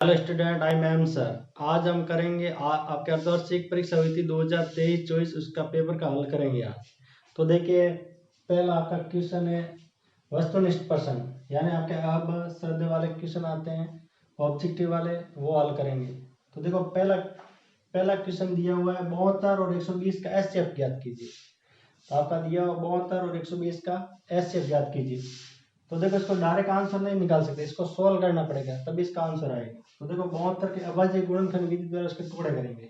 Hello student, I am sir. आज हम करेंगे आपके अर्धवार्षिक परीक्षा हुई थी 2023-24, उसका पेपर का हल करेंगे आज। तो देखिए, पहला आपका क्वेश्चन है वस्तुनिष्ठ प्रश्न, यानी आपके अब श्रद्धे वाले क्वेश्चन आते हैं, ऑब्जेक्टिव वाले, वो हल करेंगे। तो देखो, पहला क्वेश्चन दिया हुआ है 72 और 120 का एचसीएफ ज्ञात कीजिए। तो आपका दिया हुआ 72 और 120 का एचसीएफ ज्ञात कीजिए। तो देखो, इसको डायरेक्ट आंसर नहीं निकाल सकते, इसको सोल्व करना पड़ेगा तभी इसका आंसर आएगा। तो देखो, 72 के अभाज्य गुणनखंड विधि द्वारा इसके टुकड़े करेंगे।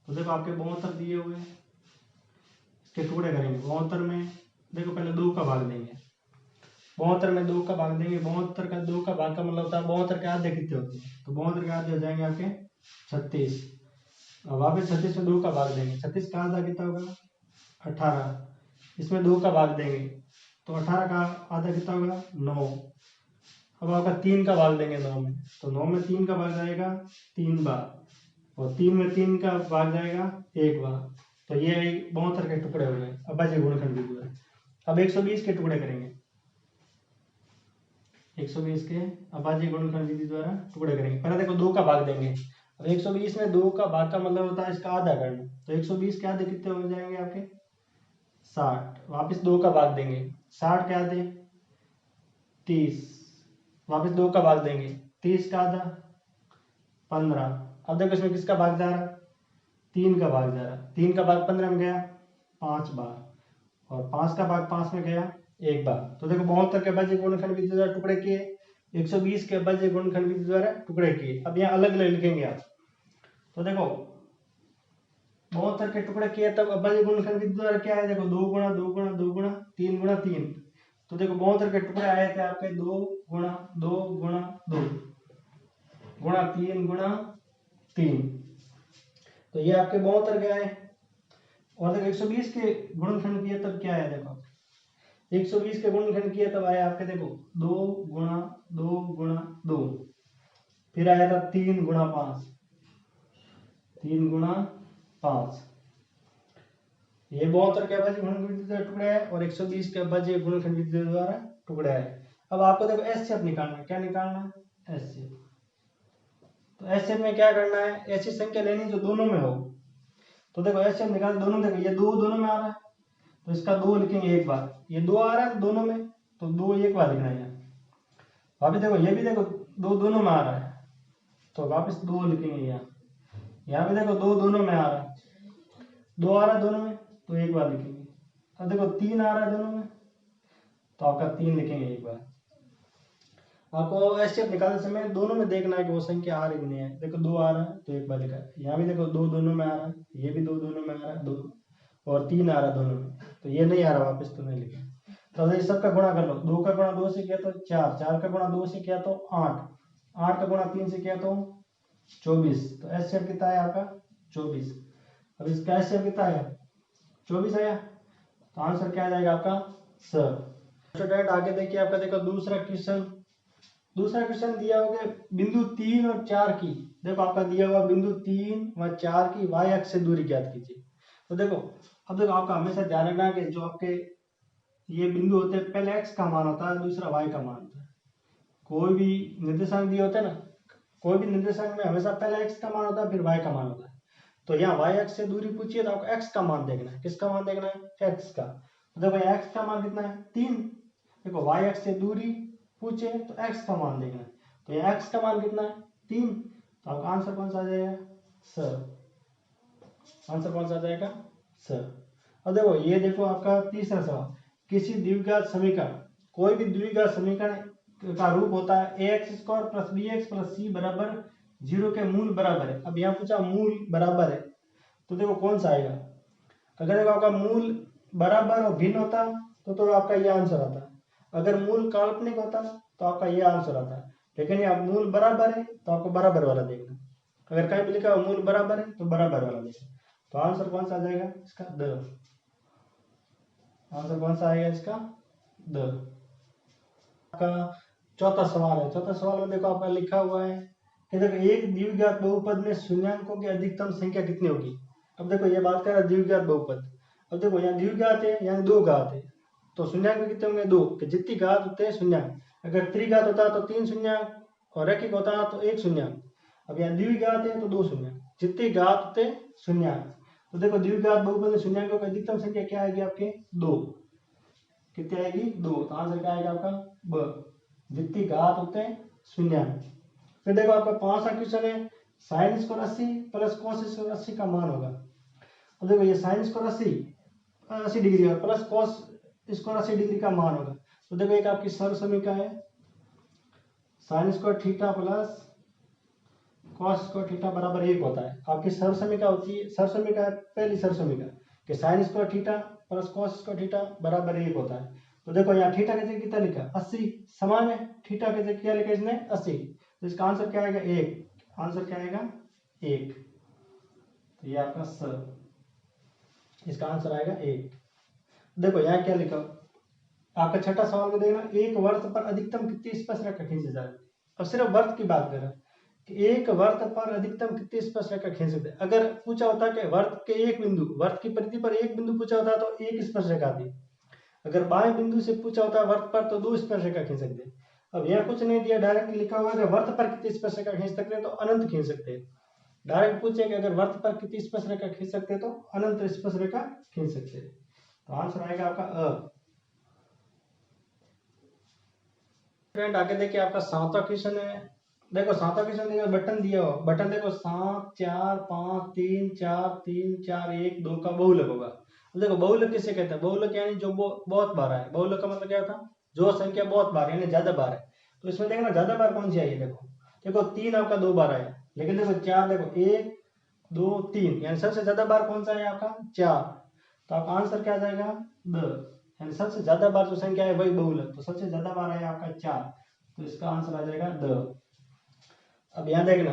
तो देखो, आपके 72 दिए हुए, इसके टुकड़े करेंगे। 72 में देखो, पहले 2 का भाग देंगे। 72 में 2 का भाग देंगे। 72 का 2 का भाग का मतलब होता है 72 के आधे कितने होते हैं। तो 72 के आधे हो जाएंगे आपके 36। अब वापिस 36 में 2 का भाग देंगे। 36 का आधा कितना होगा 18। इसमें 2 का भाग देंगे तो 18 का आधा कितना होगा 9। अब आपका 3 का भाग देंगे 9 में, तो 9 में 3 का भाग जाएगा 3 बार, और 3 में 3 का भाग जाएगा 1 बार। तो ये 72 के टुकड़े हो गए अभाज्य गुणनखंड विधि द्वारा। अब 120 के टुकड़े करेंगे। 120 के अभाज्य गुणनखंड विधि द्वारा टुकड़े करेंगे। पहले देखो, 2 का भाग देंगे। अब 120 में 2 का भाग का मतलब होता है इसका आधा करना। तो 120 के आधे कितने हो जाएंगे आपके 60। वापिस 2 का भाग देंगे। 60 के आधे 30। वापिस 2 का भाग देंगे। 30 का आधा 15। अब देखो, इसमें किसका भाग जा रहा 3 का भाग जा रहा। 3 का भाग 15 में गया 5 बार, और 5 का भाग 5 में गया 1 बार। तो देखो, 72 के अभाज्य गुणनखंड विधि द्वारा टुकड़े किए, 120 के अभाज्य गुणनखंड विधि द्वारा टुकड़े किए। अब यहाँ अलग अलग लिखेंगे आप। तो देखो, 72 के टुकड़े किए तब अभाज्य गुणनखंड विधि द्वारा क्या है, देखो 2 गुणा 2 गुणा 2 गुणा 3 गुणा 3। तो देखो, 72 के टुकड़े आए थे आपके 2 गुणा 2 गुणा 2 गुणा 3 गुणा 3। तो ये आपके 72 के आए। और देखो, 120 के गुणनखंड किए तब क्या है, देखो 120 के गुणनखंड किए तब आया आपके, देखो 2 गुणा 2 गुणा 2, फिर आया था 3 गुणा 5, 3 गुणा 5। ये 72 के अभाज्य गुणनखंड विधि द्वारा टुकड़ा है, और 120 के अभाज्य गुणनखंड विधि द्वारा टुकड़ा है। अब आपको देखो एचसीएफ निकालना है। क्या निकालना है, एचसीएफ। तो एचसीएफ में क्या करना है, ऐसी संख्या लेनी जो दोनों में हो। तो देखो, एचसीएफ निकाल दोनों, देखो ये 2 दोनों में आ रहा है, तो इसका 2 लिखेंगे एक बार। ये 2 आ रहा है दोनों में, तो 2 एक बार लिखना है। वापिस देखो, ये भी देखो 2 दोनों में आ रहा है, तो वापिस 2 लिखेंगे यहाँ। यहाँ पे देखो 2 दोनों में आ रहा है, 2 आ रहा है दोनों में, तो एक बार लिखेंगे। अब देखो 3 आ रहा है दोनों में, तो आपका 3 लिखेंगे एक बार। आपको एचसीएफ निकालते समय दोनों में देखना है कि वो संख्या आ रही नहीं है। देखो 2 आ रहा है तो एक बार लिखा है। यहाँ भी देखो 2 दोनों में आ रहा है, ये भी 2 दोनों में आ रहा है 2, और 3 आ रहा है दोनों में, तो ये नहीं आ रहा, वापस तो नहीं लिखा। तो ये सबका गुणा कर लो। 2 का गुणा 2 से किया तो 4, 4 का गुणा 2 से किया तो 8, 8 का गुणा 3 से किया तो 24। तो एचसीएफ कितना है आपका 24। अब इसका एचसीएफ कितना है 24 आया, तो आंसर क्या आ जाएगा आपका सर। स्टूडेंट आगे देखिए, आपका देखो दूसरा क्वेश्चन दिया होगा बिंदु 3 और 4 की। देखो, आपका दिया हुआ बिंदु 3 व 4 की वाई अक्ष से दूरी ज्ञात कीजिए। तो देखो, अब देखो आपका हमेशा ध्यान रखना कि जो आपके ये बिंदु होते हैं, पहले एक्स का मान होता है, दूसरा वाई का मान होता है। कोई भी निर्देशांक दिए होते हैं ना, कोई भी निर्देशांक में हमेशा पहले एक्स का मान होता है, फिर वाई का मान होता है। तो यहाँ वाई अक्ष से दूरी पूछिए तो आपको एक्स का मान देखना है। किसका मान देखना है, एक्स का। तो देखो, एक्स का मान कितना है 3। देखो, वाई अक्ष से दूरी पूछे तो एक्स का मान देखना है, तो ये एक्स का मान कितना है 3। तो आपका आंसर कौन सा आ जाएगा सर, आंसर कौन सा आ जाएगा सर। अब देखो, ये देखो आपका तीसरा सवाल, किसी द्विघात समीकरण, कोई भी द्विघात समीकरण का रूप होता है ax square plus B x plus C बराबर 0 के मूल बराबर है। अब यहाँ पूछा मूल बराबर है, तो देखो कौन सा आएगा। अगर देखो आपका मूल बराबर और भिन्न होता तो आपका ये आंसर आता। अगर मूल काल्पनिक होता तो आपका ये आंसर आता। लेकिन यहाँ मूल बराबर है तो आपको बराबर वाला देखना। अगर कहीं भी लिखा हो मूल बराबर है तो बराबर वाला देखना। तो आंसर कौन सा आ जाएगा इसका द। आंसर कौन सा आएगा इसका द। आपका चौथा सवाल है। चौथा सवाल में देखो आपका लिखा हुआ है कि देखो, एक द्विघात बहुपद में शून्याङ्कों की अधिकतम संख्या कितनी होगी। अब देखो, ये बात कर रहा है द्विघात बहुपद। अब देखो, यहाँ द्विघात है यानी 2 घात है, तो शून्याङ्क कितने होंगे 2, कि जितनी घात होते हैं शून्याङ्क। अगर त्रिघात होता तो 3 शून्याङ्क, और रैखिक होता तो 1 शून्याङ्क। अब यहाँ द्विघात है तो 2 शून्य, जितने घात उतने शून्य। तो देखो द्विघात बहुपद में शून्याङ्कों की अधिकतम संख्या क्या आएगी आपके 2, कितनी आएगी 2। तो आंसर क्या आएगा आपका ब, जितनी घात उतने शून्याङ्क। फिर देखो आपका 5वां क्वेश्चन है sine square 80 plus cos square 80 का मान होगा। अब देखो ये साइन स्क्वायर 80 डिग्री और प्लस कॉस स्क्वायर 80 डिग्री का मान होगा। तो देखो एक आपकी सरल समीकरण है sine square theta plus cos square theta बराबर 1 होता है। आपकी सरल समीकरण होती है, सरल समीकरण पहली सरल समीकरण कि sine square theta plus cos square theta बराबर 1 होता है। तो देखो यहाँ थीटा की जगह कितना लिखा 80, समान है, थीटा की जगह क्या लिखा इसने 80, तो इसका आंसर क्या आएगा 1। आंसर क्या आएगा 1। तो ये आपका सर, इसका आंसर आएगा 1। देखो यहाँ क्या लिखा आपका छठा सवाल में देखना, एक वर्त पर अधिकतम कितनी स्पर्शरेखा खींची जाए। अब सिर्फ वर्त की बात कर रहा है कि एक वर्त पर अधिकतम कितनी स्पर्शरेखा खींच सकते हैं। अगर पूछा होता कि वर्त के एक बिंदु, वर्त की परिधि पर एक बिंदु पूछा होता तो एक स्पर्शरेखा थी। अगर बाएं बिंदु से पूछा होता वर्त पर तो 2 स्पर्शरेखा खींच सकते हैं। अब यहाँ कुछ नहीं दिया, डायरेक्ट लिखा हुआ है कि वर्त पर कितनी स्पर्शरेखा खींच सकते हैं, तो अनंत खींच सकते हैं। डायरेक्ट पूछे कि अगर वर्त पर कितनी स्पर्शरेखा खींच सकते हैं तो अनंत स्पर्शरेखा खींच सकते हैं। तो आंसर आएगा आपका अ। फ्रेंड आगे देखिए आपका 7वां क्वेश्चन है। देखो 7वां क्वेश्चन देखो बटन दिया हो, बटन देखो 7 4 5 3 4 3 4 1 2 का बहुलक होगा। अब देखो बहुलक किसे कहते हैं, बहुलक यानी जो बहुत बार है। बहुलक का मतलब क्या था, जो संख्या बहुत बार यानी ज्यादा बार है। तो इसमें देखना ज्यादा बार कौन सी आई है, देखो देखो 3 आपका 2 बार आया, लेकिन देखो 4 देखो 1 2 3 यानी सबसे ज्यादा बार कौन सा है आपका 4। तो आपका आंसर क्या आ जाएगा द, यानी सबसे ज्यादा बार जो संख्या है वही बहुलक। तो सबसे ज्यादा बार है आपका 4, तो इसका आंसर आ जाएगा द। अब यहाँ देखना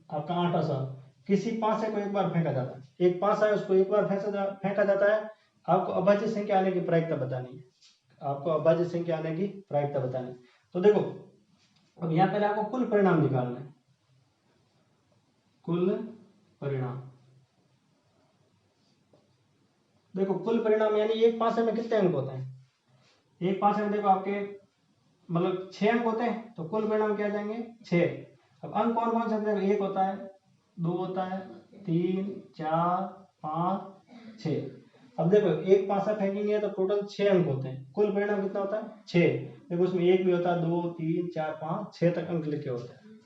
आपका 8वां सवाल, किसी पासे को एक बार फेंका जाता है, एक पासा है उसको एक बार फेंका जाता है। आपको अभाज्य संख्या आने की प्रायिकता बतानी है, आपको अभाज्य संख्या आने की प्रायिकता बतानी है। तो देखो अब यहाँ पहले आपको कुल परिणाम निकालना है, कुल परिणाम। देखो कुल परिणाम यानी एक पासे में कितने अंक होते हैं, एक पासे में देखो आपके मतलब 6 अंक होते हैं, तो कुल परिणाम क्या आ जाएंगे 6। अब अंक कौन कौन से होते हैं, 1 होता है 2 होता है 3 4 5 6। अब देखो एक पासा फेंकेंगे तो टोटल 6 अंक होते हैं, कुल परिणाम कितना होता है 6। देखो उसमें 1 भी होता है 2 3 4 5 6 तक अंक लिखे होते हैं।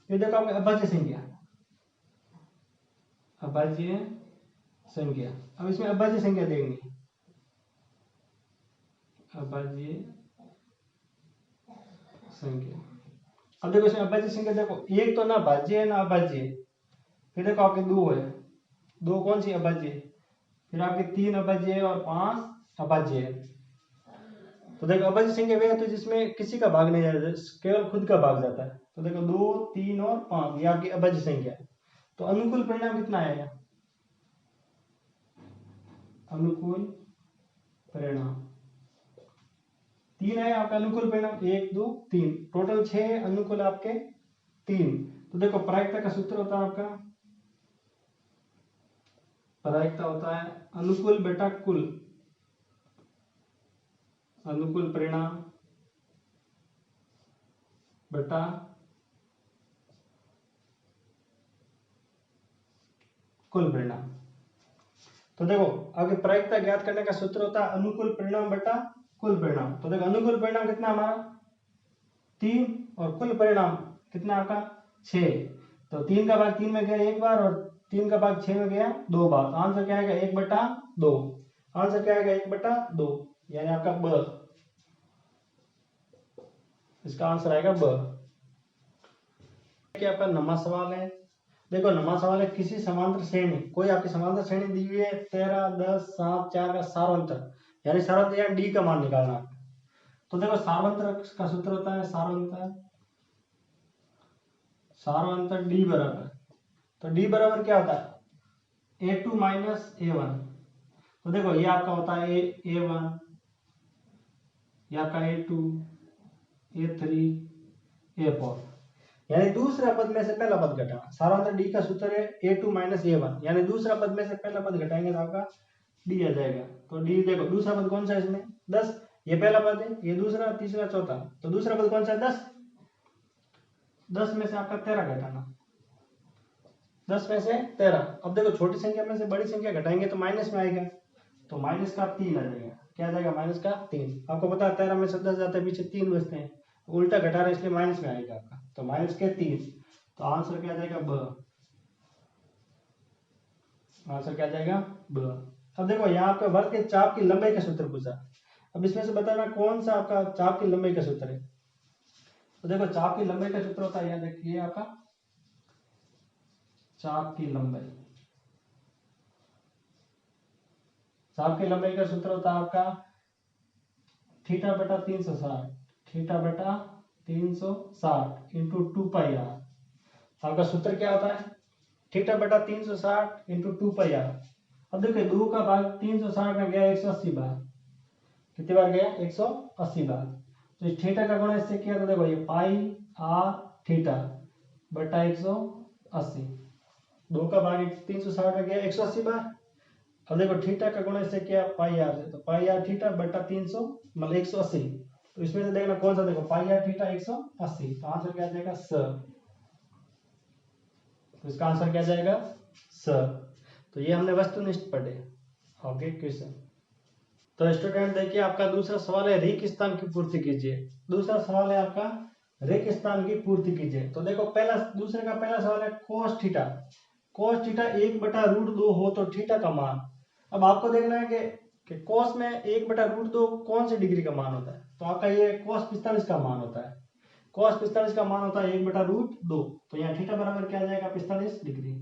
ये देखो आपके अभाज्य संख्या, अभाज्य संख्या। अब इसमें अभाज्य संख्या देखनी, अभाज्य संख्या। अब देखो इसमें अभाज्य संख्या देखो एक तो ना भाज्य है ना अभाज्य है, फिर देखो आपके 2 है, 2 कौन सी अभाज्य है, फिर आपके 3 अभाज्य है और 5 अभाज्य है। तो देखो अभाज्य संख्या वे है तो जिसमें किसी का भाग नहीं जाता, केवल खुद का भाग जाता है। तो देखो 2 3 और 5 ये आपकी अभाज्य संख्या है। तो अनुकूल परिणाम कितना आएगा, अनुकूल परिणाम 3 है आपका अनुकूल परिणाम, 1 2 3 टोटल 6 अनुकूल आपके 3। तो देखो प्रायिकता का सूत्र होता है आपका, प्रायिकता होता है अनुकूल बेटा कुल, अनुकूल परिणाम बेटा कुल परिणाम। तो देखो आगे प्रायिकता ज्ञात करने का सूत्र होता है अनुकूल परिणाम बेटा कुल परिणाम। तो देखो अनुकूल परिणाम कितना हमारा 3 और कुल परिणाम कितना आपका 6। तो 3 का भाग 3 में गया 1 बार और 3 का भाग 6 में गया 2 बार। तो आंसर क्या आएगा 1/2। आंसर क्या आएगा 1/2 यानी आपका ब, इसका आंसर आएगा ब। क्या आपका 9वां सवाल है। देखो 9वां सवाल है किसी समांतर श्रेणी, कोई आपकी समांतर श्रेणी दी हुई है 13 10 7 4 का सारवंतर, यानी सारवंतर यानी डी का मान निकालना है। तो देखो सारवंतर का सूत्र होता है सारवंतर डी बराबर, तो डी बराबर क्या होता है A2 माइनस A1। तो देखो ये आपका होता है A1, ये आपका A2 A3 A4, यानी दूसरा पद में से पहला पद घटाना। सारांतर डी का सूत्र है A2 माइनस A1, यानी दूसरा पद में से पहला पद घटाएंगे तो आपका डी आ जाएगा। तो डी देखो दूसरा पद कौन सा है इसमें 10, ये पहला पद है, ये दूसरा तीसरा चौथा, तो दूसरा पद कौन सा है 10, 10 में से आपका 13 घटाना, 10 में से 13। अब देखो छोटी संख्या में से बड़ी संख्या घटाएंगे तो माइनस में आएगा, तो माइनस का 3 आ जाएगा। क्या आ जाएगा? माइनस का 3। आपको पता है 13 में से 10 जाता है, पीछे 3 बचते हैं, उल्टा घटा रहे इसलिए माइनस में आएगा आपका, तो माइनस के 3। तो आंसर क्या आ जाएगा? ब। आंसर क्या आ जाएगा? ब। अब देखो यहाँ आपका वर्ग के चाप की लंबाई का सूत्र पूछा। अब इसमें से बताना कौन सा आपका चाप की लंबाई का सूत्र है। तो देखो चाप की लंबाई का सूत्र होता है, यहाँ देखिए आपका चाप की लंबाई, चाप की लंबाई का सूत्र होता है आपका थीटा बटा 360, थीटा बटा 360 इंटू 2 पाई आर। आपका सूत्र क्या होता है? थीटा बटा 360 इंटू 2 पाई आर। अब देखिए 2 का भाग 360 में गया 180 बार। कितनी बार गया? 180 बार। तो इस थीटा का गुणा इससे किया तो देखो ये पाई आर थीटा बटा 180। 2 का भाग 360 में गया 180 बार। अब देखो थीटा का गुणा इससे किया पाई आर से, तो पाई आर थीटा बटा 300 मतलब 180। तो इसमें से देखना कौन सा, देखो पाई आर थीटा 180, तो आंसर क्या आ जाएगा? स। तो इसका आंसर क्या जाएगा? स। तो ये हमने वस्तुनिष्ठ पढ़े। Okay question. तो स्टूडेंट देखिए आपका दूसरा सवाल है रिक्त स्थान की पूर्ति कीजिए। दूसरा सवाल है आपका रिक्त स्थान की पूर्ति कीजिए। तो देखो पहला दूसरे का पहला सवाल है कोस थीटा, कोस थीटा 1/√2 हो तो थीटा का मान। अब आपको देखना है कि कोस में 1/√2 कौन सी डिग्री का मान होता है। तो आपका ये कोस 45 का मान होता है, कोस 45 का मान होता है 1/√2। तो यहाँ थीटा बराबर क्या आ जाएगा? 45 डिग्री।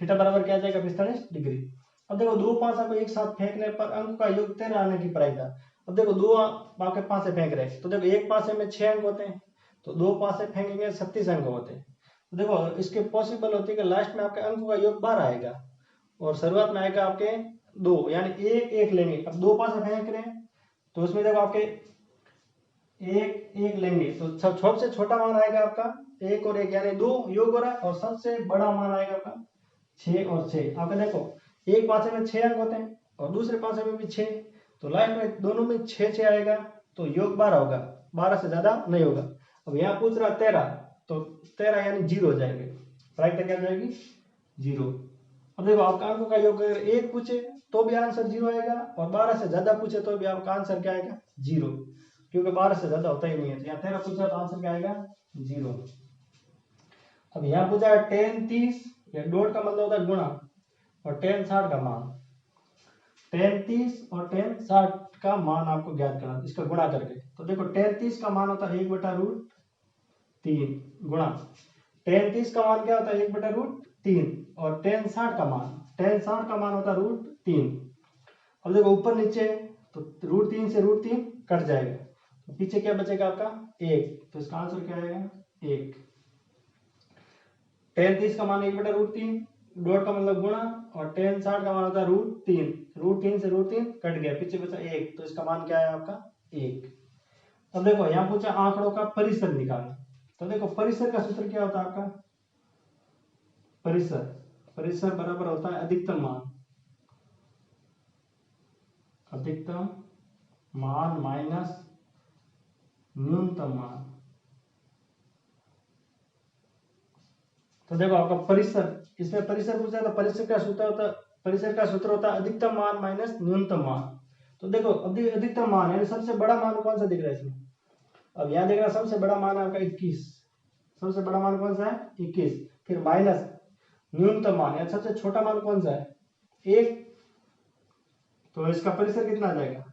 थीटा बराबर क्या आ जाएगा? 45 डिग्री। अब देखो दो पांचा को एक साथ फेंकने पर अंक का योग 13 आने की प्रायिकता। अब देखो दो आपके पासे फेंक रहे हैं, तो देखो एक पासे में 6 अंक होते हैं, तो दो पासे फेंकेंगे 36 अंक होते हैं। तो देखो इसके पॉसिबल होती है कि लास्ट में आपके अंकों का योग 12 आएगा और शुरुआत में आएगा आपके 2, यानी एक एक लेंगे। अब दो पासे फेंक रहे हैं तो उसमें देखो आपके एक एक लेंगे, तो सबसे छोटा मान आएगा आपका 1 और 1 यानी 2 योग हो रहा है, और सबसे बड़ा मान आएगा आपका 6 और 6। आपका देखो एक पासे में 6 अंक होते हैं और दूसरे पासे में भी 6, तो लास्ट में दोनों में 6 आएगा, तो योग 12 होगा, 12 से ज्यादा नहीं होगा। अब यहाँ पूछ रहा 13, तो 13 यानी 0 हो जाएंगे, प्रायिकता क्या जाएगी? 0। अब देखो आपका अंकों का योग अगर 1 पूछे तो भी आंसर 0 आएगा, और 12 से ज्यादा पूछे तो भी आपका आंसर क्या आएगा? 0, क्योंकि 12 से ज्यादा होता ही नहीं है। तो यहाँ 13 पूछा तो आंसर क्या आएगा? 0। अब यहाँ पूछा है tan 30, या डॉट का मतलब होता है गुणा, और tan 60 का मान। tan 30 और tan 60 का मान आपको ज्ञात करना, इसका गुणा करके। तो देखो tan 30 का मान होता है 1/√3 गुणा tan 30 का मान क्या होता है? 1/√3, और tan 60 का मान होता है √3। अब देखो ऊपर नीचे, तो √3 से √3 कट जाएगा, तो पीछे क्या बचेगा आपका? 1। तो इसका आंसर क्या आएगा? 1। tan 30 का मान 1/√3, डॉट का मतलब गुणा, और tan 60 का मान होता है √3, √3 से √3 कट गया, पीछे बचा 1, तो इसका मान क्या है आपका? 1। अब देखो यहाँ पूछा आंकड़ों का परिसर निकालना। तो देखो परिसर का सूत्र क्या होता है आपका? परिसर, परिसर बराबर होता है अधिकतम मान, अधिकतम मान माइनस न्यूनतम मान। तो देखो आपका परिसर, इसमें परिसर पूछा तो परिसर का सूत्र होता है अधिकतम मान माइनस न्यूनतम मान। तो देखो अधिकतम मान यानी सबसे बड़ा मान कौन सा दिख रहा है इसमें? अब यहाँ देखना सबसे बड़ा मान है आपका 21, सबसे बड़ा मान कौन सा है? 21। फिर माइनस न्यूनतम मान यानी सबसे छोटा मान कौन सा है? 1। तो इसका परिसर कितना आ जाएगा?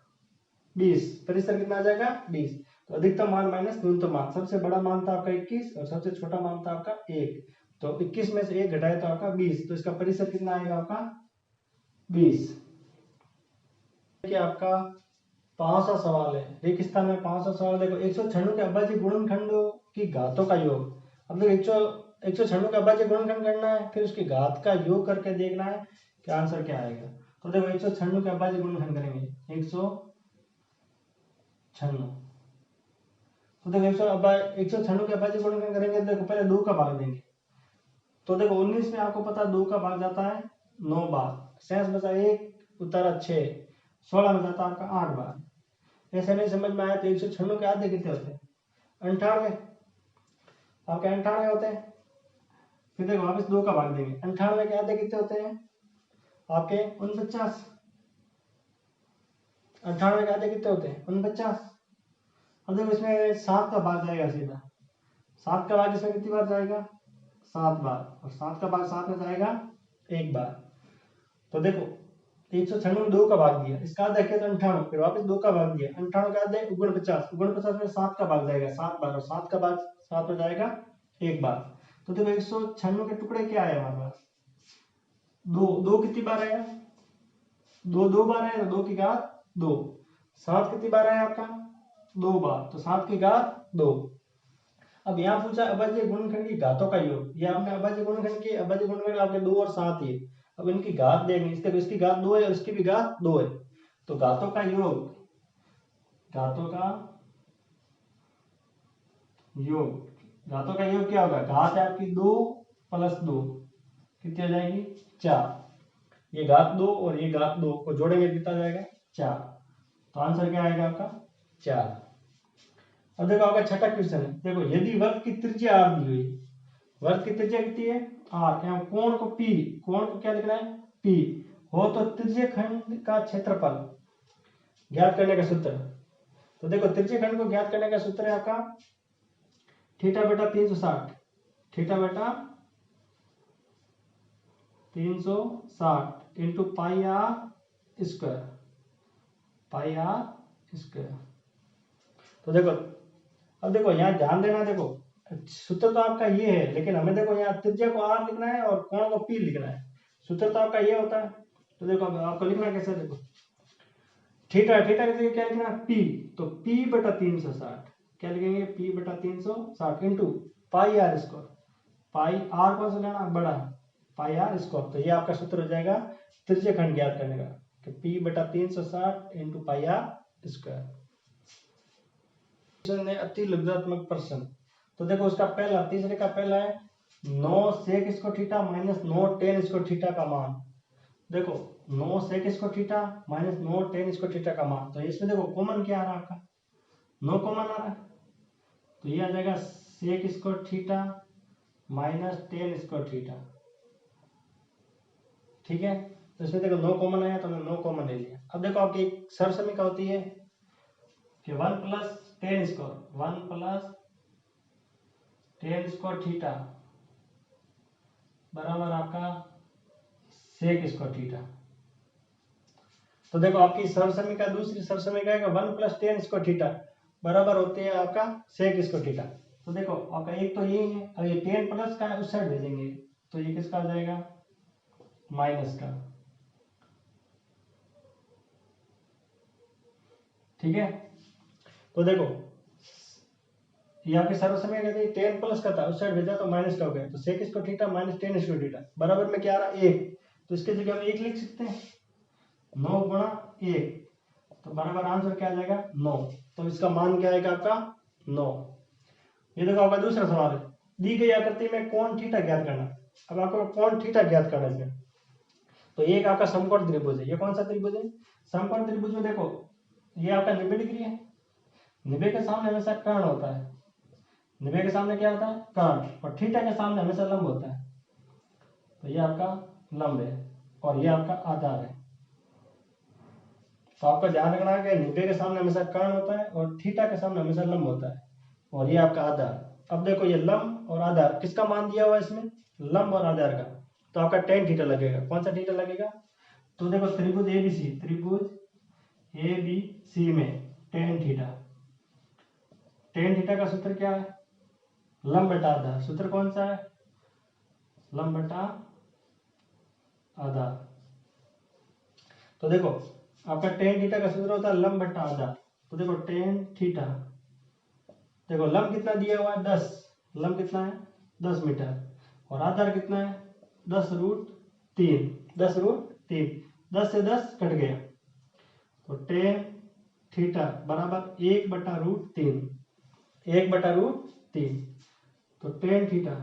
20। परिसर कितना आ जाएगा? 20। तो अधिकतम मान माइनस न्यूनतम मान, सबसे बड़ा मान था आपका 21 और सबसे छोटा मान था आपका 1, तो 21 में से 1 घटाए तो आपका 20, तो इसका परिसर कितना आएगा आपका? 20। आपका 5वां सवाल है रिक्त स्थान में 5वां सवाल। देखो 196 के अभाज्य गुणनखंडों की घातों का योग। अब देखो 196 का अभाज्य गुणनखंड करना है, फिर उसकी घात का योग करके देखना है कि आंसर क्या आएगा। तो देखो 196 के अभाज्य गुणनखंड करेंगे 196, तो देखो 196 के अभाज्य गुणनखंड करेंगे, देखो पहले 2 का भाग देंगे। तो देखो 19 में आपको पता 2 का भाग जाता है 9 बार, शेष बचा 1, उतारा 6, 16 में जाता है आपका 8 बार। ऐसे नहीं समझ में आया तो 196 के आधे कितने होते हैं? 98, आपके 98 होते हैं। फिर देखो वापस 2 का भाग देंगे, 98 के आधे कितने होते हैं आपके 49। 98 के आधे कितने होते हैं 49। अब देखो इसमें 7 का भाग जाएगा सीधा, 7 का भाग इसमें कितनी बार जाएगा 7 बार, और 7 का भाग 7 में जाएगा 1 बार। तो देखो 196 में 2 का भाग दिया, इसका आधा किया तो 98, फिर वापस 2 का भाग दिया, 98 का आधे 49, 49 में 7 का भाग जाएगा 7 बार, और 7 का भाग 7 में जाएगा 1 बार। तो देखो 196 के टुकड़े क्या है हमारे पास, 2, 2 कितनी बार आया 2, 2 बार आया, तो 2 की घात 2। 7 कितनी बार आया आपका 2 बार, तो 7 की घात 2। अब यहाँ पूछा अभाज्य गुणनखंड की घातों का योग, ये आपने अभाज्य गुणनखंड की, अभाज्य गुणनखंड आपके 2 और 7 ही है। अब इनकी घात देंगे, इसकी घात 2 है और इसकी भी घात 2 है, तो घातों का योग, घातों का योग क्या होगा, घात है आपकी 2 प्लस 2 कितनी हो जाएगी 4, ये घात 2 और ये घात 2 को जोड़ेंगे कितना जाएगा 4, तो आंसर क्या आएगा आपका 4। अब देखो आपका छठा क्वेश्चन है, देखो यदि वर्ग की त्रिज्या r दी हुई, वर्ग की त्रिज्या कितनी है r, यहाँ कोण को p, कोण को क्या लिखना है p हो, तो त्रिज्य खंड का क्षेत्रफल ज्ञात करने का सूत्र। तो देखो त्रिज्य खंड को ज्ञात करने का सूत्र है आपका थीटा बटा 360, थीटा बटा 360 into pi r square, pi r square. तो देखो अब देखो यहाँ ध्यान देना, देखो सूत्र तो आपका ये है, लेकिन हमें देखो यहाँ त्रिज्या को r लिखना है और कोण को p लिखना है, सूत्र तो आपका ये होता है। तो देखो आपको लिखना कैसे, देखो थीटा, थीटा की जगह क्या लिखना है p, तो p बटा 360 क्या लिखेंगे p बटा 360 into pi r square, pi r कौन सा लेना बड़ा, पाई आर स्क्वायर। तो ये आपका सूत्र हो जाएगा त्रिज्य खंड ज्ञात करने का कि p बटा 360 इंटू पाई आर स्क्वायर। अति लघुत्मक प्रश्न, तो देखो उसका पहला, तीसरे का पहला है 9 sec square theta minus 9 tan square theta का मान। देखो 9 sec square theta minus 9 tan square theta का मान, तो इसमें देखो कॉमन क्या आ रहा है आपका 9 कॉमन आ रहा है, तो ये आ जाएगा sec square theta minus tan square theta, ठीक है। तो इसमें देखो 9 कॉमन आया तो हमने 9 कॉमन ले लिया। अब देखो आपकी एक सरसमीका होती है कि 1 plus tan square, 1 plus tan square theta बराबर आपका sec स्क्वायर थीटा। तो देखो आपकी सरसमीका, दूसरी सरसमीका है 1 प्लस tan स्क्वायर थीटा बराबर होते हैं आपका sec स्क्वायर थीटा। तो देखो आपका एक तो यही है, अब ये tan प्लस का है उस साइड भेजेंगे, तो ये किसका आ जाएगा माइनस का, ठीक है। तो देखो यहाँ पे सर्वसमय कहते हैं tan प्लस का था उस साइड भेजा तो माइनस का हो गया, तो sec square theta minus tan square theta बराबर में क्या आ रहा है 1, तो इसके जगह हम 1 लिख सकते हैं, 9 गुणा 1, तो बराबर आंसर क्या आ जाएगा 9, तो इसका मान क्या आएगा आपका 9। ये देखो आपका दूसरा सवाल है, दी गई आकृति में कोण थीटा ज्ञात करना। अब आपको कोण थीटा ज्ञात करना है, तो एक आपका समकोण त्रिभुज है, ये कौन सा त्रिभुज है समकोण त्रिभुज में देखो ये आपका 90 डिग्री है, 90 के सामने हमेशा कर्ण होता है, 90 के सामने क्या होता है कर्ण, और थीटा के सामने हमेशा लंब होता है, तो ये आपका लंब है और ये आपका आधार है। तो आपका ध्यान रखना है कि 90 के सामने हमेशा कर्ण होता है और थीटा के सामने हमेशा लंब होता है, और ये आपका आधार। अब देखो ये लंब और आधार किसका मान दिया हुआ है इसमें, लंब और आधार का, तो आपका tan थीटा लगेगा। कौन सा थीटा लगेगा, तो देखो त्रिभुज एबीसी, त्रिभुज एबीसी में tan थीटा, tan थीटा का सूत्र क्या है लंब बटा आधार, सूत्र कौन सा है लंब बटा आधार। तो देखो आपका tan थीटा का सूत्र होता है लंब बटा आधार, तो देखो tan थीटा, देखो लंब कितना दिया हुआ है 10, लंब कितना है 10 मीटर, और आधार कितना है 10 रूट 3, 10 रूट 3, 10 से 10 कट गया, तो tan थीटा बराबर 1 बटा रूट 3, 1 बटा रूट 3, तो tan थीटा,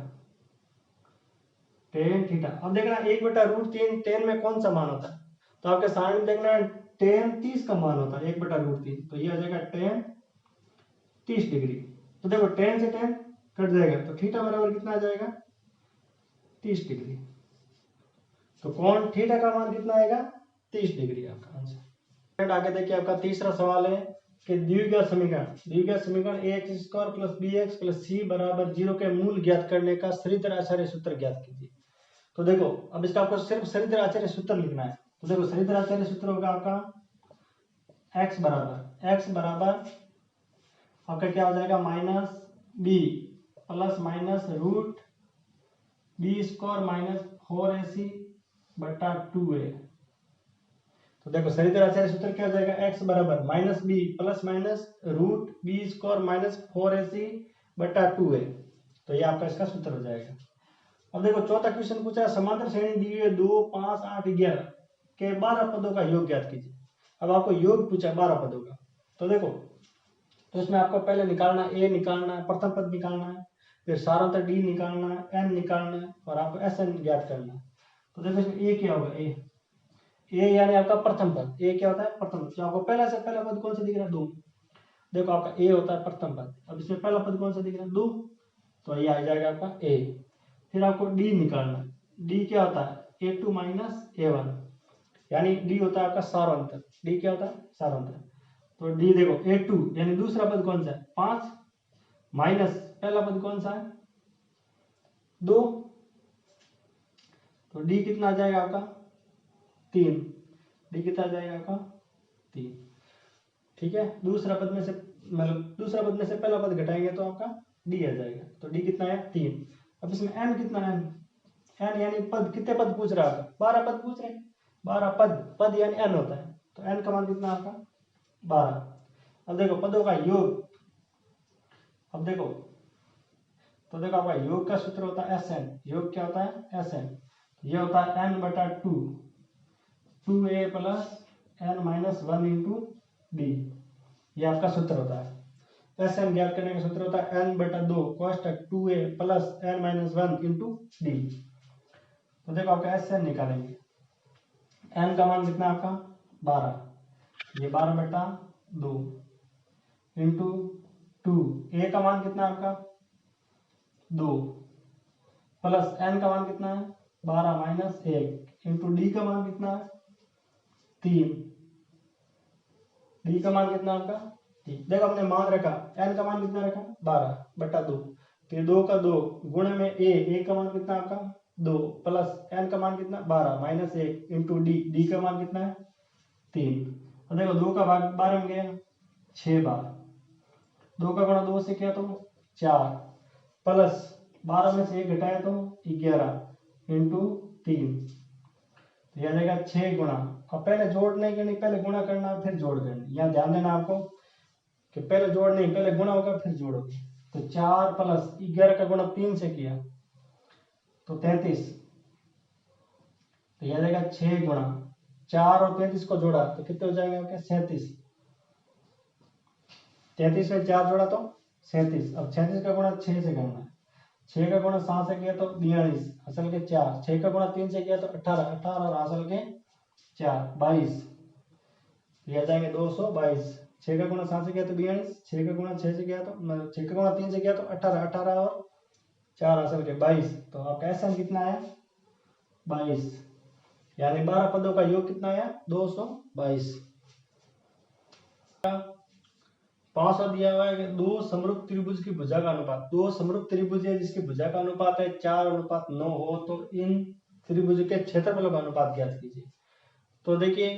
tan थीटा। अब देखना 1 बटा रूट 3 tan में कौन सा मान होता है, तो आपके सामने में देखना tan 30 का मान होता है 1 बटा रूट 3, तो ये आ जाएगा tan 30 डिग्री। तो देखो tan से tan कट जाएगा, तो थीटा बराबर कितना आ जाएगा 30 डिग्री। तो कोण थीटा का मान कितना आएगा? 30 डिग्री आपका आंसर। आगे देखिए आपका तीसरा सवाल है कि द्विघात समीकरण ax² + bx + c = 0 के मूल ज्ञात करने का श्रीधर आचार्य सूत्र ज्ञात कीजिए। तो देखो अब इसका आपको सिर्फ श्रीधर आचार्य सूत्र लिखना है। तो देखो श्रीधर आचार्य सूत्र होगा आपका x बराबर आपका क्या हो जाएगा? -b + -√b² - 4ac बटा 2a। तो देखो श्रीधर आचार्य सूत्र क्या हो जाएगा? x बराबर -b + -√b² - 4ac बटा 2a। तो ये आपका इसका सूत्र हो जाएगा। अब देखो चौथा क्वेश्चन पूछा है समांतर श्रेणी दी हुई है 2, 5, 8, 11 के 12 पदों का योग ज्ञात कीजिए। अब आपको योग पूछा है 12 पदों का। तो देखो तो इसमें आपको पहले निकालना है, a निकालना है, प्रथम पद निकालना है, फिर सारांतर d निकालना है, n निकालना है और आपको sn ज्ञात करना है। तो देखो इसमें a क्या होगा? a यानी आपका प्रथम पद। a क्या होता है? प्रथम पद। तो आपको पहला से पहला पद कौन सा दिख रहा है? 2। देखो आपका a होता है प्रथम पद। अब इसमें पहला पद कौन सा दिख रहा है? 2। तो ये आ जाएगा आपका a। फिर आपको d निकालना है। d क्या होता है? a2 - a1 यानी d होता है आपका सारांतर। d क्या होता है? सारांतर। तो d देखो a2 यानी दूसरा पद कौन सा है? 5 माइनस पहला पद कौन सा है? 2। तो d कितना आ जाएगा आपका? 3। d कितना आ जाएगा आपका? 3। ठीक है। दूसरा पद में से पहला पद घटाएंगे तो आपका d आ जाएगा। तो d कितना है? 3। अब इसमें n कितना है? n यानी पद। कितने पद पूछ रहा है आपका? 12 पद पूछ रहे हैं। 12 पद यानी n होता है। तो n का मान कितना आपका? 12। अब देखो पदों का योग। अब देखो तो देखो आपका योग का सूत्र होता है Sn। योग क्या होता है? Sn। ये होता है n बटा 2 2a + n - 1 × d। ये आपका सूत्र होता है। Sn ज्ञात करने का सूत्र होता है n बटा 2 कोष्टक 2a + n - 1 × d। तो देखो आपका Sn निकालेंगे। n का मान कितना आपका? 12। ये 12 बटा 2 इंटू 2। a का मान कितना आपका? 2 प्लस n का मान कितना है? 12 - 1 इंटू d का मान कितना है? 3। d का मान कितना आपका? 3। देखो हमने मान रखा n का मान कितना रखा? 12 बटा 2। तो 2 का 2 गुणे में a का मान कितना आपका? 2 प्लस n का मान कितना? 12 - 1 इंटू d का मान कितना है? 3। और देखो 2 का भाग 12 में गया 6 बार। 2 का गुणा 2 से किया तो 4 प्लस 12 में से 1 घटाया तो 11 इंटू 3। तो यह आ जाएगा 6 गुणा। अब पहले जोड़ नहीं करनी, पहले गुणा करना फिर जोड़ करनी। यहाँ ध्यान देना आपको कि पहले जोड़ नहीं, पहले गुणा होगा फिर जोड़ होगा। तो 4 प्लस 11 का गुणा 3 से किया तो 33। तो यह आ जाएगा 6 गुणा 4 और 33 को जोड़ा तो कितने हो जाएंगे आपके? 37। 33 में 4 जोड़ा तो 37। अब 37 का गुणा 6 से करना है। 6 का गुणा 7 से किया तो 42 असल के 4। 6 का गुणा 3 से किया तो 18 और असल के 4 22। ये आ जाएंगे 222। 6 का गुणा 7 से किया तो 42। 6 का गुणा 6 से किया तो 6 का गुणा 3 से किया तो 18 और 4 असल के 22। तो आपका SN कितना है? 22। यानी 12 पदों का योग कितना है? 222। 5 दिया हुआ है कि दो समरूप त्रिभुज की भुजा का अनुपात। दो समरूप त्रिभुज है जिसकी भुजा का अनुपात है 4:9 हो तो इन त्रिभुज के क्षेत्रफलों का अनुपात ज्ञात कीजिए। तो देखिए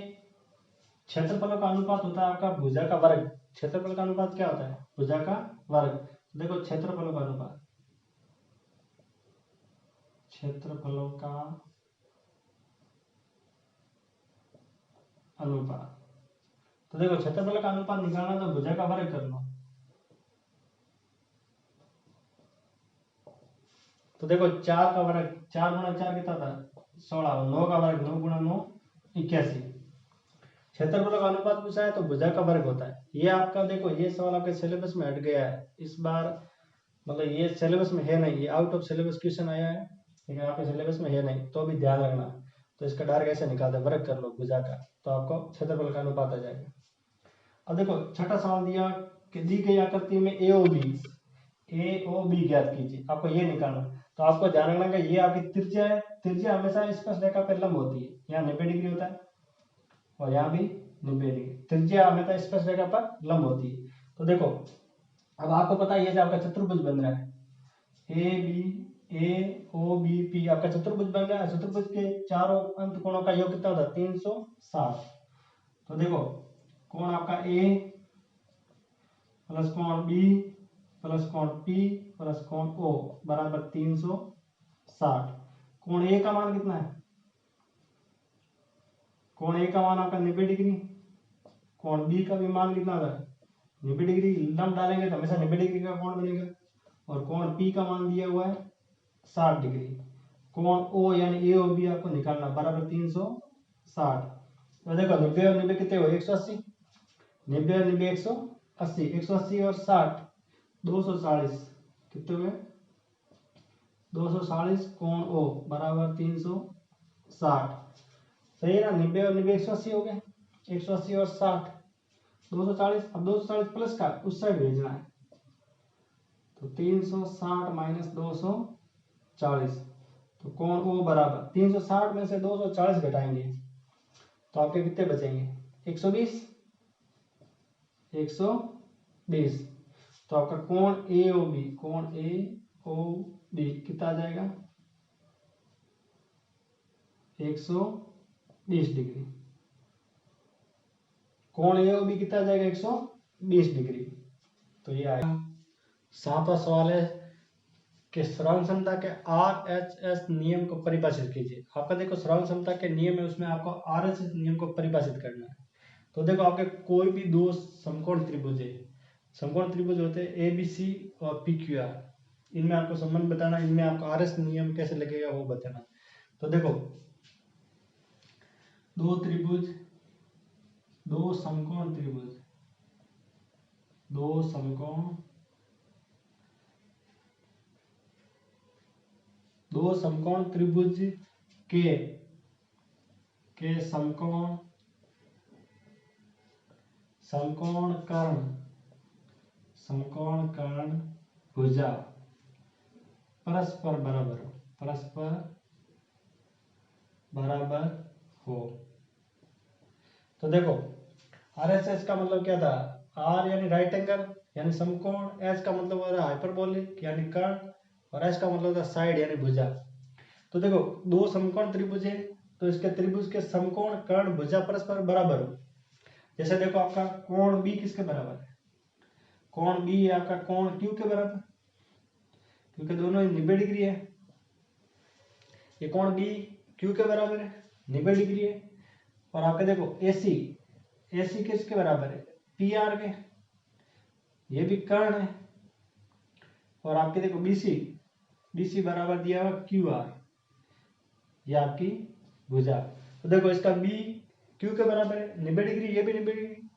क्षेत्रफलों का अनुपात होता है आपका भुजा का वर्ग। क्षेत्रफल का अनुपात क्या होता है? भुजा का वर्ग। देखो क्षेत्रफलों का अनुपात, क्षेत्रफलों का अनुपात। तो देखो क्षेत्रफल का अनुपात निकालना तो भुजा का वर्ग कर लो। तो देखो 4 का वर्ग 4 गुणा 4 कितना था? 16। 9 का वर्ग 9 गुणा 9 81। क्षेत्रफल का अनुपात पूछा है तो भुजा का वर्ग होता है। ये आपका देखो ये सवाल आपके सिलेबस में हट गया है इस बार, मतलब ये सिलेबस में है नहीं, ये आउट ऑफ सिलेबस क्वेश्चन आया है लेकिन आपके सिलेबस में है नहीं, तो भी ध्यान रखना। तो इसका डायरेक्ट ऐसे निकालते वर्ग कर लो भुजा का, तो आपको क्षेत्रफल का अनुपात आ जाएगा। अब देखो छठा सवाल दिया कि दी गई आकृति में AOB ज्ञात कीजिए। आपको ये निकालना। तो आपको ध्यान रखना कि ये आपकी त्रिज्या है, त्रिज्या हमेशा स्पर्श रेखा पर लंब होती है, यहाँ 90 डिग्री होता है और यहाँ भी 90 डिग्री, त्रिज्या हमेशा स्पर्श रेखा पर लंब होती है। तो देखो अब आपको पता है ये जो आपका चतुर्भुज बन रहा है ए ओ बी पी, आपका चतुर्भुज बन रहा है। चतुर्भुज के चारों अंत कोणों का योग कितना होता है 360। तो देखो कोण आपका ए प्लस कोण बी प्लस कोण पी प्लस कोण ओ बराबर 360। कोण ए का मान कितना है, कोण ए का मान आपका 90 डिग्री, कोण बी का भी मान कितना होगा 90 डिग्री, लंब डालेंगे तो हमेशा 90 डिग्री का कोण बनेगा, और कोण पी का मान दिया हुआ है 60 डिग्री। कोण ओ यानी ए ओ बी आपको निकालना बराबर 360। तो देखो 90 और 90 कितने हुए 180, 90 और 90 180, 180 और 60 240 कितने हुए 240। कोण ओ बराबर 360, सही है ना। 90 और 90 180 हो गए, 180 और 60 240। अब 240 प्लस का उस साइड भेजना है, तो 360 माइनस 240, तो कोण ओ बराबर 360 में से 240 घटाएंगे तो आपके कितने बचेंगे 120, 120। तो आपका कोण ए ओ बी, कोण ए ओ बी कितना आ जाएगा 120 डिग्री। कोण ए ओ बी कितना आ जाएगा 120 डिग्री। तो ये आएगा। सातवां सवाल है कि श्रवण क्षमता के आर एच एस नियम को परिभाषित कीजिए। आपका देखो श्रवण क्षमता के नियम है, उसमें आपको आर एच एस नियम को परिभाषित करना है। तो देखो आपके कोई भी दो समकोण त्रिभुज है, समकोण त्रिभुज होते हैं ए बी सी और पी क्यू आर, इनमें आपको संबंध बताना, इनमें आपको आर एस नियम कैसे लगेगा वो बताना। तो देखो दो त्रिभुज, दो समकोण त्रिभुज, दो समकोण, दो समकोण त्रिभुज के समकोण कर्ण भुजा परस्पर बराबर हो। तो देखो आरएसएस का मतलब क्या था, आर यानी राइट एंगल यानी समकोण, एच का मतलब हो रहा है हाइपरबोलिक यानी कर्ण, और एच का मतलब होता है साइड यानी भुजा। तो देखो दो समकोण त्रिभुज है, तो इसके त्रिभुज के समकोण कर्ण भुजा परस्पर बराबर हो। जैसे देखो आपका कोण बी किसके बराबर है, कोण बी है आपका कोण क्यू के बराबर, क्योंकि दोनों 90 डिग्री है। ये कोण बी क्यू के बराबर है 90 डिग्री है। और आपके देखो एसी, एसी किसके बराबर है पी आर के, ये भी कर्ण है। और आपके देखो बीसी, बीसी बराबर दिया हुआ क्यू आर, ये आपकी भुजा। तो देखो इसका बी क्यू के बराबर है 90 डिग्री, ये भी 90 डिग्री,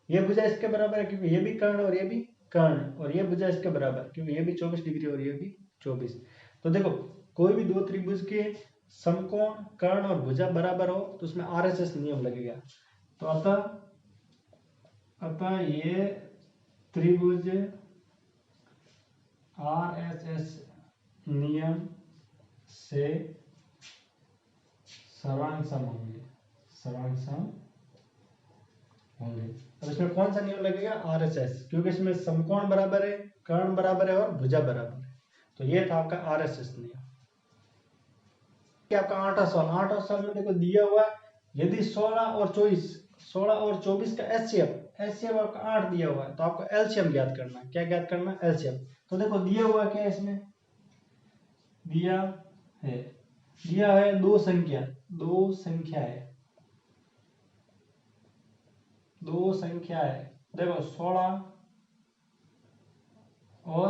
ये भुजा इसके बराबर है क्योंकि ये भी कर्ण और ये भी कर्ण, और ये भुजा इसके बराबर क्योंकि ये भी 24 डिग्री और ये भी 24। तो देखो कोई भी दो त्रिभुज के समकोण कर्ण और भुजा बराबर हो तो उसमें आरएचएस नियम लगेगा। तो अतः ये त्रिभुज आरएचएस नियम से सर्वांगसम होंगे, सर्वांगसम होंगे। अब इसमें कौन सा नियम लगेगा आरएचएस, क्योंकि इसमें समकोण बराबर है, कर्ण बराबर है और भुजा बराबर है। तो ये था आपका आरएचएस नियम। आपका 8वां सवाल, 8वां सवाल में देखो दिया हुआ है यदि 16 और 24 का एचसीएफ आपका 8 दिया हुआ है तो आपको एलसीएम ज्ञात करना है। क्या ज्ञात करना है एलसीएम। तो देखो दिया हुआ क्या है, इसमें दिया है दो संख्या है, देखो 16 और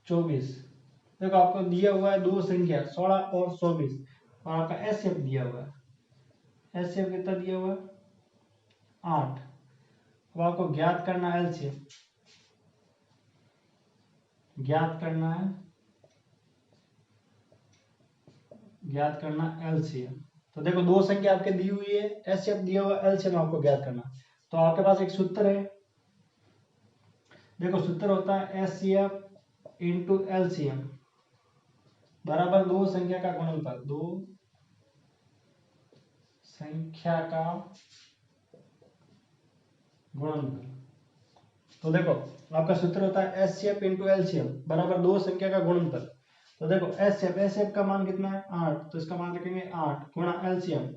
24। देखो आपको दिया हुआ है दो संख्या 16 और 24 और आपका एचसीएफ दिया हुआ है, एचसीएफ कितना दिया हुआ है 8। अब आपको ज्ञात करना है एलसीएम, ज्ञात करना एलसीएम। तो देखो दो संख्या आपके दी हुई है, एचसीएफ दिया हुआ, एलसीएम आपको ज्ञात करना। तो आपके पास एक सूत्र है, देखो सूत्र होता है एचसीएफ इंटू एलसीएम बराबर दो संख्या का गुणनफल, दो संख्या का गुणनफल। तो देखो आपका सूत्र होता है एचसीएफ इंटू एलसीएम बराबर दो संख्या का गुणनफल। तो देखो एचसीएफ का मान कितना है 8, तो इसका मान रखेंगे 8 गुणा एलसीएम।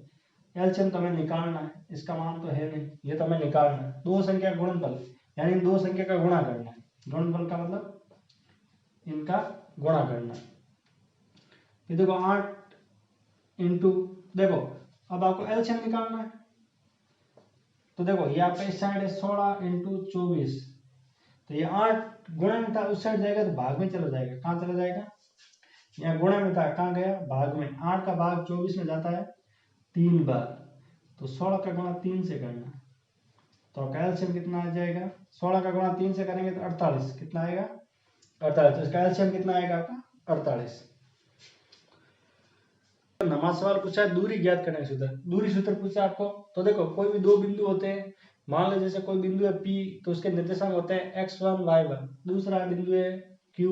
एलसीएम तो हमें निकालना है, इसका मान तो है नहीं, ये तो हमें निकालना है। दो संख्या गुणनफल यानी इन दो संख्या का गुणा करना है। गुणनफल का मतलब इनका गुणा करना है। ये देखो 8 इंटू, देखो अब आपको एलसीएम निकालना है। तो देखो ये आपका इस साइड है 16 इंटू 24, तो ये 8 गुणा में था उस साइड जाएगा तो भाग में चला जाएगा। कहाँ चला जाएगा? यहाँ गुणा में था, कहाँ गया? भाग में। 8 का भाग 24 में जाता है 3 बार, तो 16 का गुणा 3 से करना। तो कैल्शियम कितना आ जाएगा? 16 का गुणा 3 से करेंगे तो 48, कितना आएगा? 48। तो इसका कैल्शियम कितना आएगा आपका? 48। नवा सवाल पूछा है दूरी ज्ञात करने का सूत्र। दूरी सूत्र पूछा आपको, तो देखो कोई भी दो बिंदु होते हैं, मान लो जैसे कोई बिंदु है P, तो उसके निर्देशांक होते हैं x1 y1। दूसरा बिंदु है Q,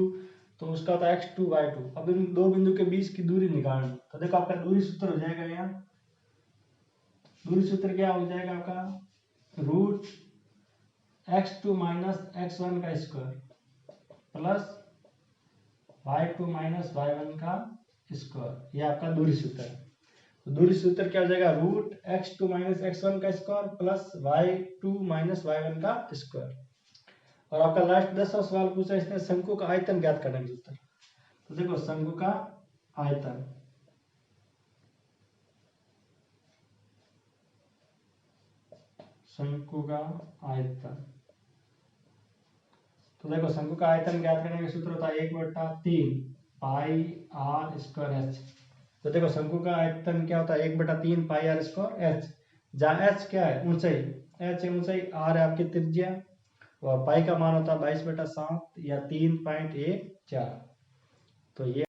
तो उसका होता है x2 y2। अब इन दो बिंदु के बीच की दूरी निकालनी। तो देखो आपका दूरी सूत्र हो जाएगा, यहाँ दूरी सूत्र क्या हो जाएगा आपका? रूट x2 माइनस x1 का square plus y2 minus y1 का स्क्वायर, ये आपका दूरी सूत्र है। तो दूरी सूत्र क्या हो जाएगा? रूट x2 माइनस x1 का square plus y2 minus y1 का स्क्वायर। और आपका लास्ट 10वां सवाल पूछा इसने शंकु का आयतन ज्ञात करने का सूत्र। तो देखो शंकु का आयतन, शंकु का आयतन, तो देखो शंकु का आयतन ज्ञात करने का सूत्र होता है 1/3 पाई आर स्क्वायर एच। तो देखो शंकु का आयतन क्या होता है? 1/3 पाई आर स्क्वायर एच, जहाँ एच क्या है? ऊंचाई, एच है ऊंचाई, आर है आपकी त्रिज्या, और पाई का मान होता है 22/7 या 3.14। तो ये